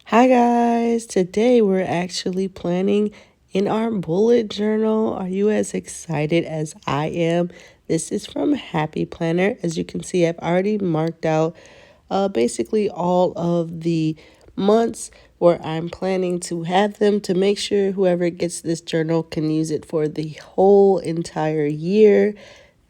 Hi guys, today we're actually planning in our bullet journal. Are you as excited as I am? This is from Happy Planner. As you can see, I've already marked out basically all of the months where I'm planning to have them to make sure whoever gets this journal can use it for the whole entire year.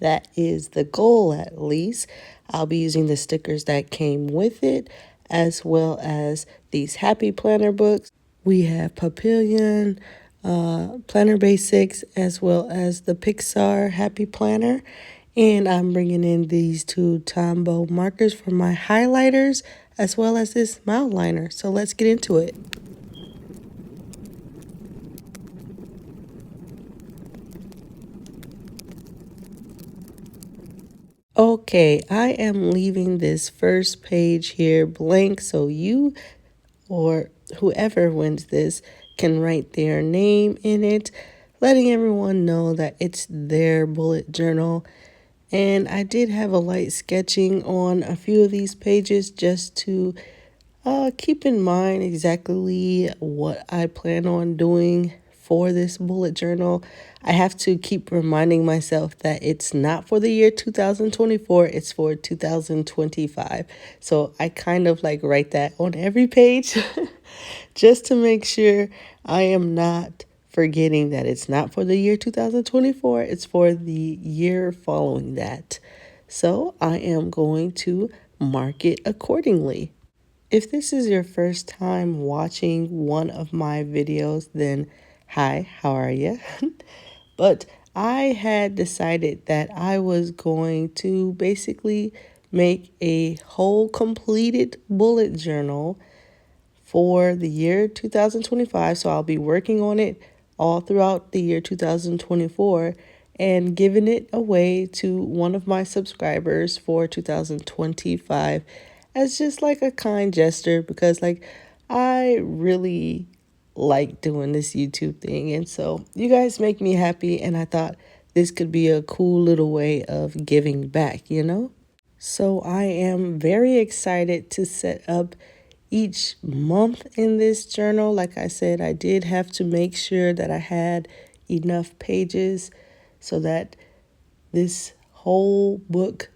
That is the goal, at least. I'll be using the stickers that came with it, as well as these Happy Planner books. We have Papillion, Planner Basics, as well as the Pixar Happy Planner. And I'm bringing in these two Tombow markers for my highlighters, as well as this mouth liner. So let's get into it. Okay, I am leaving this first page here blank so you or whoever wins this can write their name in it, letting everyone know that it's their bullet journal. And I did have a light sketching on a few of these pages just to keep in mind exactly what I plan on doing for this bullet journal. I have to keep reminding myself that it's not for the year 2024, it's for 2025. So I kind of like write that on every page just to make sure I am not forgetting that it's not for the year 2024, it's for the year following that. So I am going to mark it accordingly. If this is your first time watching one of my videos, then hi, how are you? But I had decided that I was going to basically make a whole completed bullet journal for the year 2025. So I'll be working on it all throughout the year 2024 and giving it away to one of my subscribers for 2025 as just like a kind gesture because like I really like doing this YouTube thing, and so you guys make me happy, and I thought this could be a cool little way of giving back. So I am very excited to set up each month in this journal. Like I said, I did have to make sure that I had enough pages so that this whole book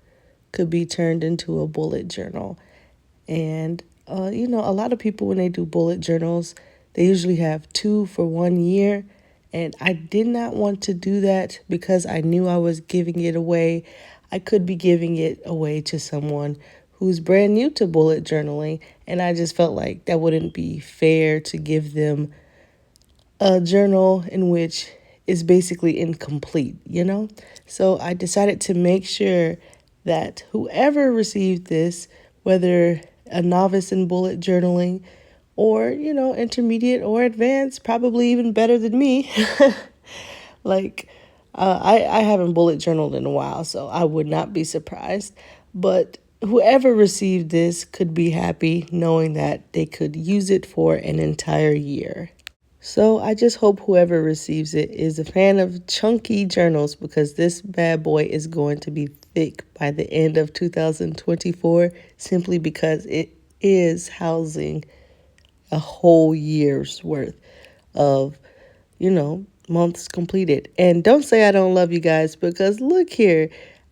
could be turned into a bullet journal. And, a lot of people, when they do bullet journals, they usually have two for 1 year. And I did not want to do that because I knew I was giving it away. I could be giving it away to someone who's brand new to bullet journaling. And I just felt like that wouldn't be fair to give them a journal in which is basically incomplete. So I decided to make sure that whoever received this, whether a novice in bullet journaling or, intermediate or advanced, probably even better than me. Like, I haven't bullet journaled in a while, so I would not be surprised. But whoever received this could be happy knowing that they could use it for an entire year. So I just hope whoever receives it is a fan of chunky journals because this bad boy is going to be thick by the end of 2024 simply because it is housing a whole year's worth of, months completed. And don't say I don't love you guys because look here.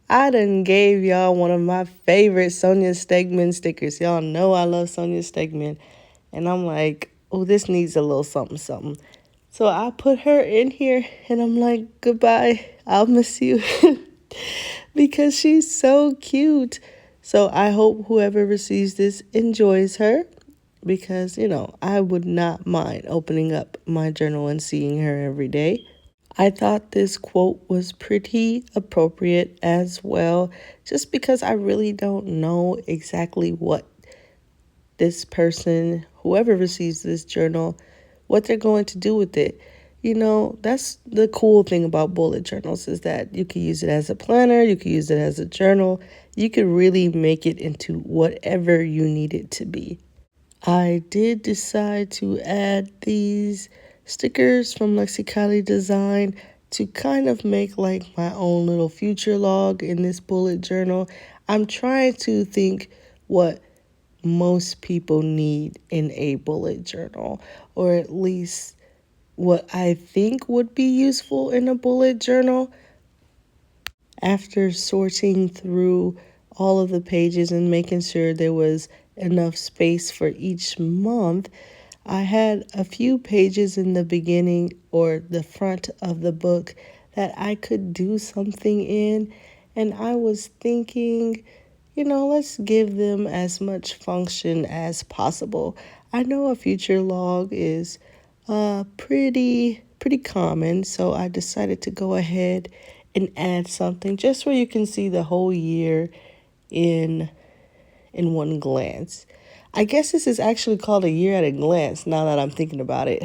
I done gave y'all one of my favorite Sonia Stegman stickers. Y'all know I love Sonia Stegman. And I'm like, oh, this needs a little something, something. So I put her in here and I'm like, goodbye. I'll miss you because she's so cute. So I hope whoever receives this enjoys her because, I would not mind opening up my journal and seeing her every day. I thought this quote was pretty appropriate as well, just because I really don't know exactly what this person, whoever receives this journal, what they're going to do with it. That's the cool thing about bullet journals is that you can use it as a planner, you can use it as a journal, you can really make it into whatever you need it to be. I did decide to add these stickers from Lexicali Design to kind of make like my own little future log in this bullet journal. I'm trying to think what most people need in a bullet journal, or at least what I think would be useful in a bullet journal. After sorting through all of the pages and making sure there was enough space for each month, I had a few pages in the beginning or the front of the book that I could do something in. And I was thinking, let's give them as much function as possible. I know a future log is pretty common, so I decided to go ahead and add something just where you can see the whole year in one glance. I guess this is actually called a year at a glance now that I'm thinking about it.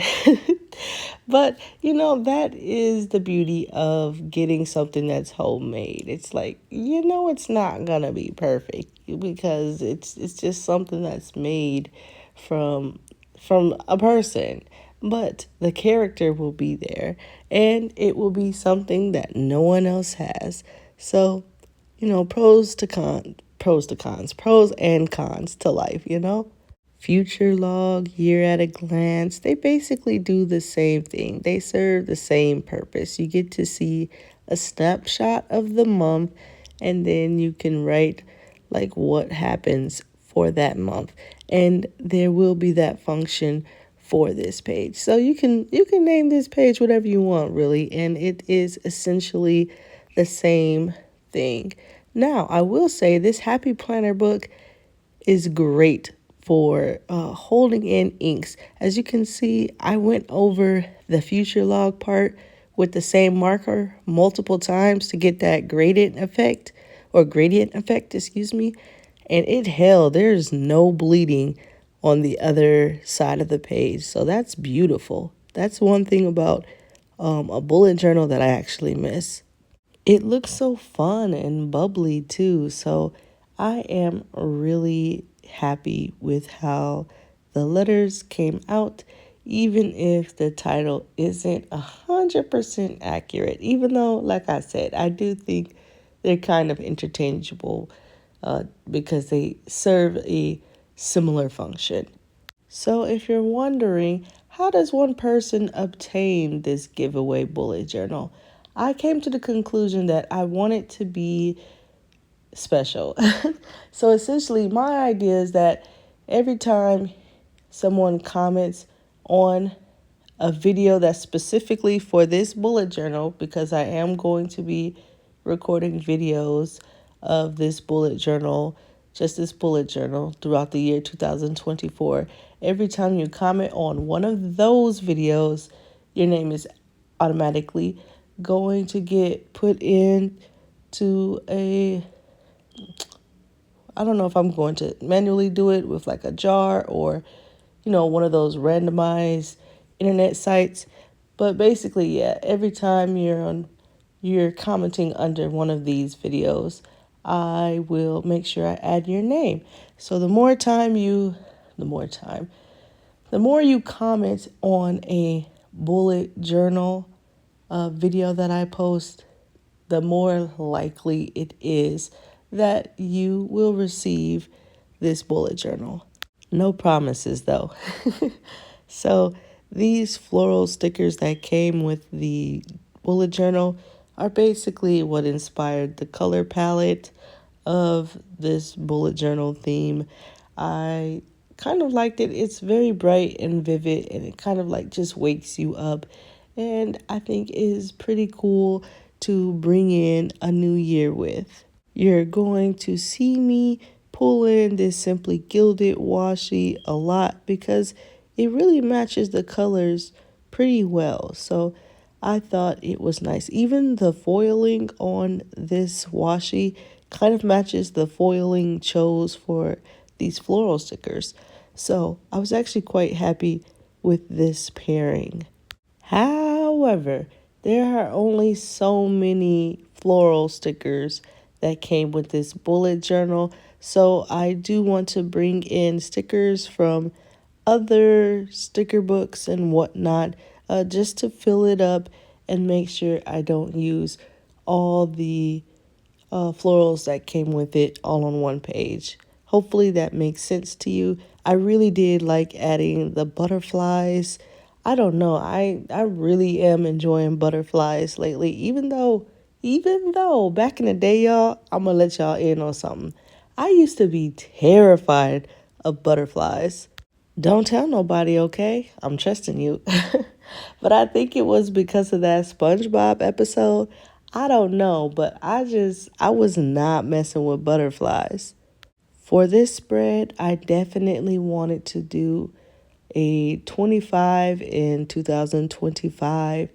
But, that is the beauty of getting something that's homemade. It's like, it's not going to be perfect because it's just something that's made from a person. But the character will be there and it will be something that no one else has. So, pros and cons to life. Future log, year at a glance, they basically do the same thing. They serve the same purpose. You get to see a snapshot of the month, and then you can write like what happens for that month. And there will be that function for this page. So you can name this page whatever you want, really, and it is essentially the same thing. Now, I will say this Happy Planner book is great for holding in inks. As you can see, I went over the future log part with the same marker multiple times to get that gradient effect, excuse me. And it held, there's no bleeding on the other side of the page. So that's beautiful. That's one thing about a bullet journal that I actually miss. It looks so fun and bubbly too. So I am really happy with how the letters came out, even if the title isn't 100% accurate. Even though, like I said, I do think they're kind of interchangeable because they serve a similar function. So if you're wondering, how does one person obtain this giveaway bullet journal? I came to the conclusion that I want it to be special. So essentially, my idea is that every time someone comments on a video that's specifically for this bullet journal, because I am going to be recording videos of this bullet journal, just this bullet journal throughout the year 2024. Every time you comment on one of those videos, your name is automatically going to get put in to I don't know if I'm going to manually do it with like a jar or, one of those randomized internet sites. But basically, yeah, every time you're commenting under one of these videos, I will make sure I add your name. So the more you comment on a bullet journal video that I post, the more likely it is that you will receive this bullet journal. No promises though. So these floral stickers that came with the bullet journal are basically what inspired the color palette of this bullet journal theme. I kind of liked it. It's very bright and vivid, and it kind of like just wakes you up. And I think it is pretty cool to bring in a new year with. You're going to see me pull in this Simply Gilded washi a lot because it really matches the colors pretty well. So I thought it was nice. Even the foiling on this washi kind of matches the foiling chose for these floral stickers. So I was actually quite happy with this pairing. However, there are only so many floral stickers that came with this bullet journal. So I do want to bring in stickers from other sticker books and whatnot, just to fill it up and make sure I don't use all the florals that came with it all on one page. Hopefully that makes sense to you. I really did like adding the butterflies. I don't know. I really am enjoying butterflies lately, even though back in the day, y'all, I'm gonna let y'all in on something. I used to be terrified of butterflies. Don't tell nobody, okay? I'm trusting you. But I think it was because of that SpongeBob episode. I don't know, but I was not messing with butterflies. For this spread, I definitely wanted to do a 25 in 2025.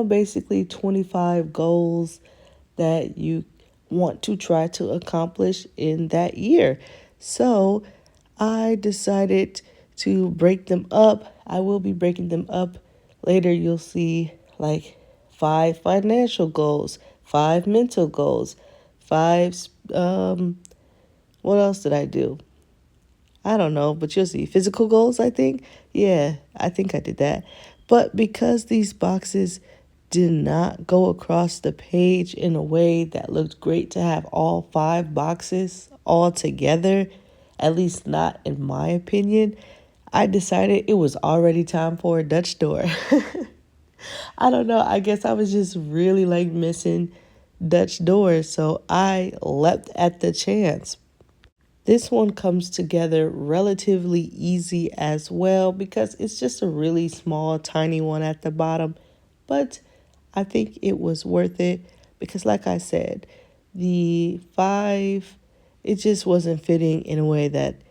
Basically 25 goals that you want to try to accomplish in that year. So I decided to break them up. I will be breaking them up later. You'll see like 5 financial goals, 5 mental goals, five, what else did I do? I don't know, but you'll see. Physical goals, I think. Yeah, I think I did that. But because these boxes did not go across the page in a way that looked great to have all 5 boxes all together, at least not in my opinion, I decided it was already time for a Dutch door. I don't know. I guess I was just really like missing Dutch doors. So I leapt at the chance. This one comes together relatively easy as well because it's just a really small, tiny one at the bottom. But I think it was worth it because, like I said, the 5, it just wasn't fitting in a way that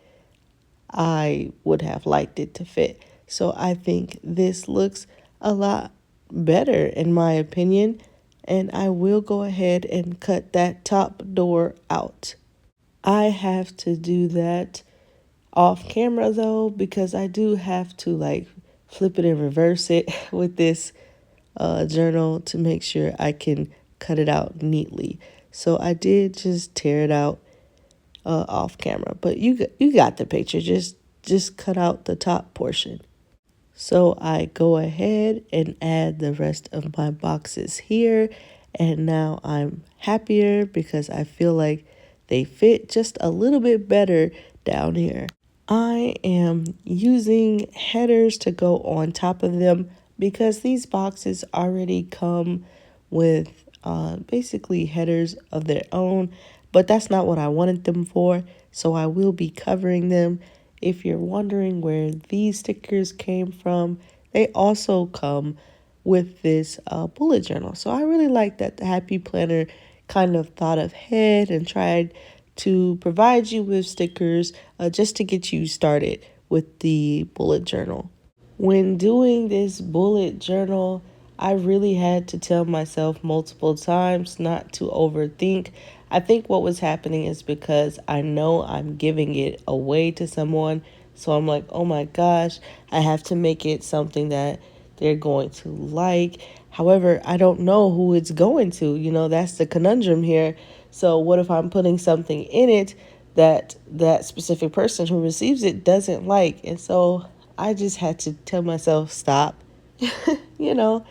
I would have liked it to fit. So I think this looks a lot better, in my opinion. And I will go ahead and cut that top door out. I have to do that off camera though, because I do have to like flip it and reverse it with this journal to make sure I can cut it out neatly. So I did just tear it out off camera, but you got the picture. Just cut out the top portion. So I go ahead and add the rest of my boxes here. And now I'm happier because I feel like they fit just a little bit better down here. I am using headers to go on top of them because these boxes already come with basically headers of their own, but that's not what I wanted them for. So I will be covering them. If you're wondering where these stickers came from, they also come with this bullet journal. So I really like that the Happy Planner kind of thought ahead and tried to provide you with stickers just to get you started with the bullet journal. When doing this bullet journal, I really had to tell myself multiple times not to overthink. I think what was happening is because I know I'm giving it away to someone. So I'm like, oh my gosh, I have to make it something that they're going to like. However, I don't know who it's going to. That's the conundrum here. So what if I'm putting something in it that that specific person who receives it doesn't like? And so I just had to tell myself, stop, you know,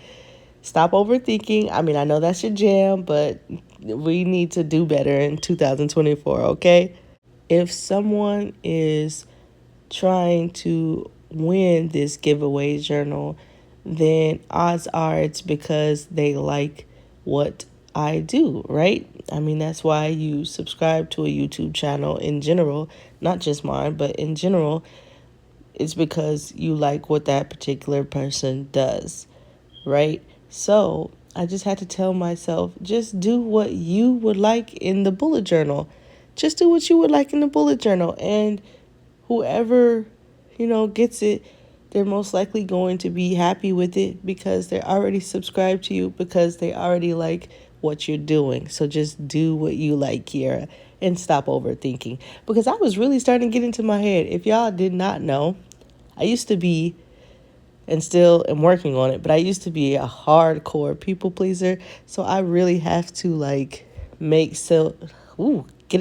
stop overthinking. I mean, I know that's your jam, but we need to do better in 2024, okay? If someone is trying to win this giveaway journal, then odds are it's because they like what I do, right? I mean, that's why you subscribe to a YouTube channel in general, not just mine, but in general, it's because you like what that particular person does, right? So I just had to tell myself, just do what you would like in the bullet journal. Just do what you would like in the bullet journal. And whoever, gets it, they're most likely going to be happy with it because they're already subscribed to you because they already like what you're doing. So just do what you like, Kiara, and stop overthinking. Because I was really starting to get into my head. If y'all did not know, I used to be, and still am working on it, but I used to be a hardcore people pleaser. So I really have to get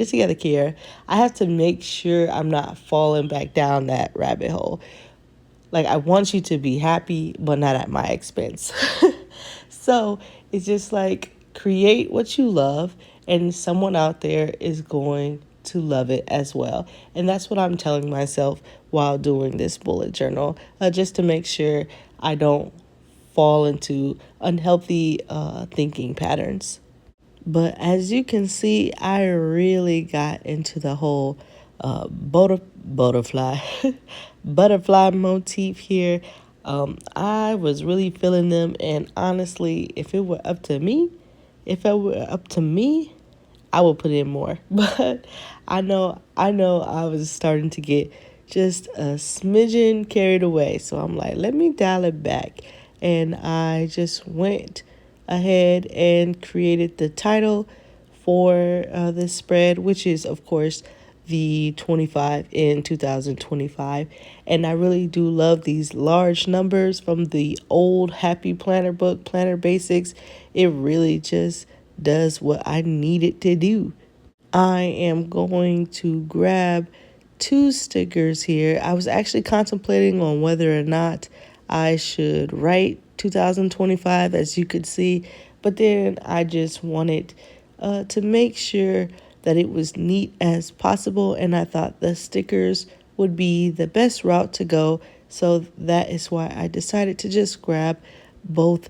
it together, Kiara. I have to make sure I'm not falling back down that rabbit hole. Like, I want you to be happy, but not at my expense. So it's just like create what you love, and someone out there is going to love it as well. And that's what I'm telling myself while doing this bullet journal, just to make sure I don't fall into unhealthy thinking patterns. But as you can see, I really got into the whole butterfly butterfly motif here. I was really feeling them, and honestly, if it were up to me, I would put in more. But I know I was starting to get just a smidgen carried away. So I'm like, let me dial it back. And I just went ahead and created the title for this spread, which is, of course, the 25 in 2025. And I really do love these large numbers from the old Happy Planner book, Planner Basics. It really just does what I need it to do. I am going to grab two stickers here. I was actually contemplating on whether or not I should write 2025, as you could see, but then I just wanted to make sure that it was neat as possible, and I thought the stickers would be the best route to go. So that is why I decided to just grab both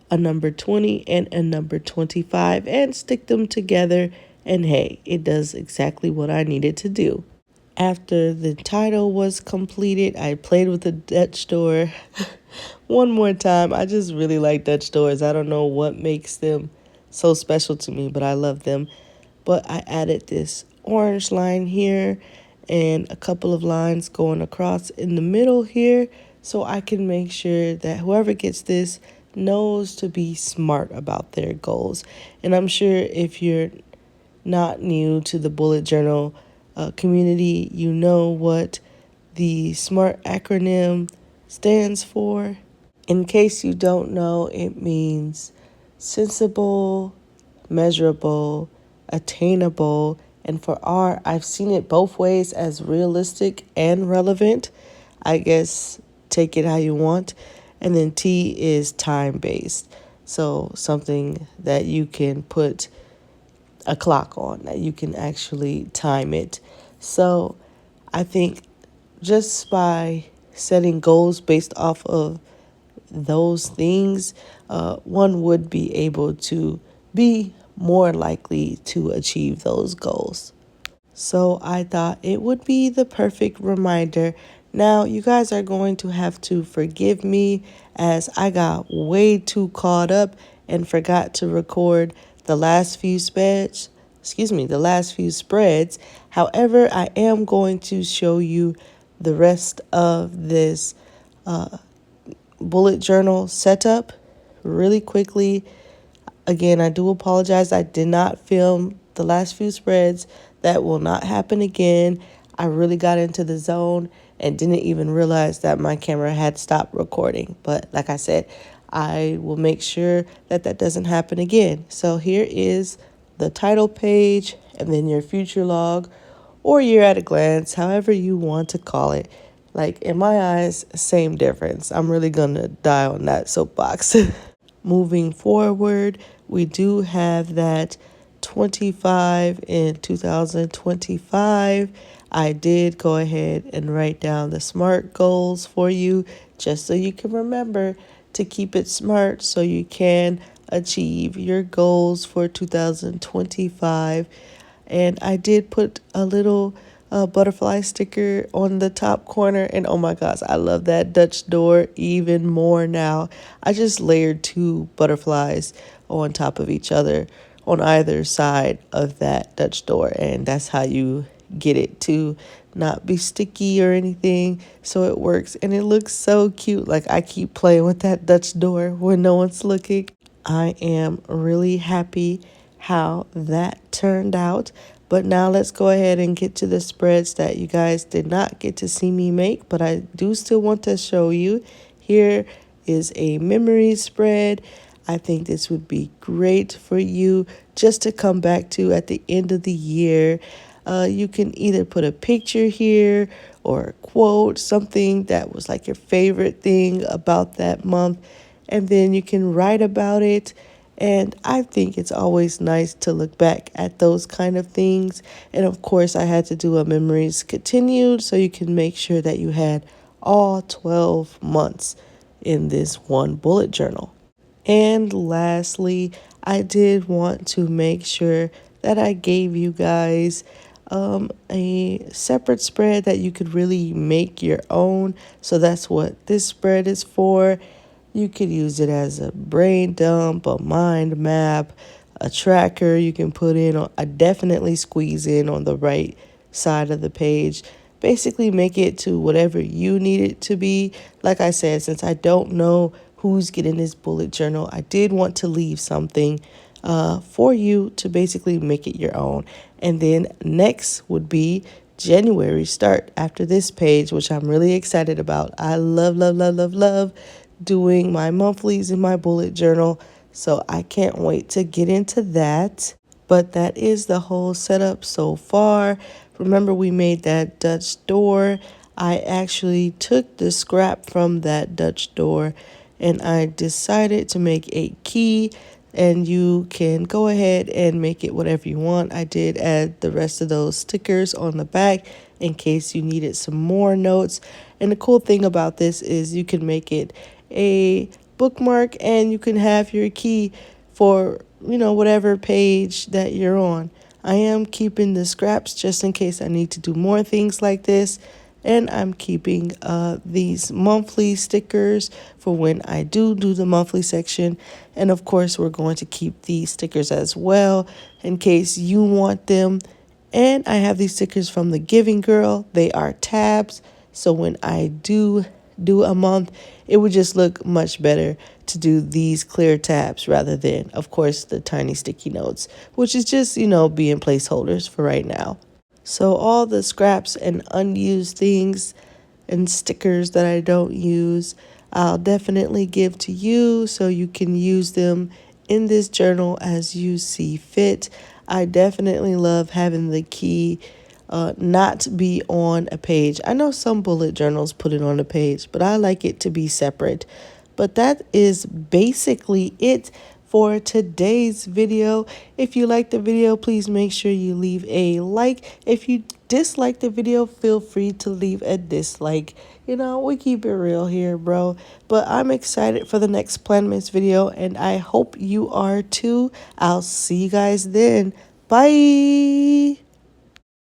a number 20 and a number 25 and stick them together. And hey, it does exactly what I needed to do. After the title was completed, I played with the Dutch door one more time. I just really like Dutch doors. I don't know what makes them so special to me, but I love them. But I added this orange line here and a couple of lines going across in the middle here, so I can make sure that whoever gets this knows to be smart about their goals. And I'm sure if you're not new to the bullet journal community, you know what the SMART acronym stands for. In case you don't know, it means sensible, measurable, attainable, and for R, I've seen it both ways as realistic and relevant. I guess take it how you want. And then T is time based. So something that you can put a clock on, that you can actually time it. So I think just by setting goals based off of those things, one would be able to be more likely to achieve those goals. So I thought it would be the perfect reminder. Now, you guys are going to have to forgive me as I got way too caught up and forgot to record the last few spreads. The last few spreads. However, I am going to show you the rest of this bullet journal setup really quickly. Again, I do apologize. I did not film the last few spreads. That will not happen again. I really got into the zone and didn't even realize that my camera had stopped recording. But like I said, I will make sure that that doesn't happen again. So here is the title page and then your future log or year at a glance, however you want to call it. Like in my eyes, same difference. I'm really going to die on that soapbox. Moving forward, we do have that 25 in 2025. I did go ahead and write down the SMART goals for you just so you can remember to keep it smart so you can achieve your goals for 2025. And I did put a little butterfly sticker on the top corner, and oh my gosh, I love that Dutch door even more now. I just layered two butterflies on top of each other on either side of that Dutch door, and that's how you get it to not be sticky or anything, so it works and it looks so cute. Like I keep playing with that Dutch door when no one's looking. I am really happy how that turned out. But now let's go ahead and get to the spreads that you guys did not get to see me make, but I do still want to show you. Here is a memory spread. I think this would be great for you just to come back to at the end of the year. You can either put a picture here or a quote, something that was like your favorite thing about that month, and then you can write about it And I think it's always nice to look back at those kind of things. And of course, I had to do a memories continued so you can make sure that you had all 12 months in this one bullet journal. And lastly, I did want to make sure that I gave you guys a separate spread that you could really make your own. So that's what this spread is for. You could use it as a brain dump, a mind map, a tracker you can put in. I definitely squeeze in on the right side of the page. Basically, make it to whatever you need it to be. Like I said, since I don't know who's getting this bullet journal, I did want to leave something for you to basically make it your own. And then next would be January start after this page, which I'm really excited about. I love doing my monthlies in my bullet journal. So I can't wait to get into that. But that is the whole setup so far. Remember, we made that Dutch door. I actually took the scrap from that Dutch door and I decided to make a key, and you can go ahead and make it whatever you want. I did add the rest of those stickers on the back in case you needed some more notes. And the cool thing about this is you can make it a bookmark and you can have your key for, whatever page that you're on. I am keeping the scraps just in case I need to do more things like this. And I'm keeping these monthly stickers for when I do the monthly section. And of course, we're going to keep these stickers as well in case you want them. And I have these stickers from the Giving Girl. They are tabs. So when I do a month, it would just look much better to do these clear tabs rather than, of course, the tiny sticky notes, which is just, being placeholders for right now. So all the scraps and unused things and stickers that I don't use, I'll definitely give to you so you can use them in this journal as you see fit. I definitely love having the key not be on a page. I know some bullet journals put it on a page, but I like it to be separate. But that is basically it for today's video. If you like the video, please make sure you leave a like. If you dislike the video, feel free to leave a dislike. We keep it real here, bro. But I'm excited for the next Planmas video, and I hope you are too. I'll see you guys then. Bye.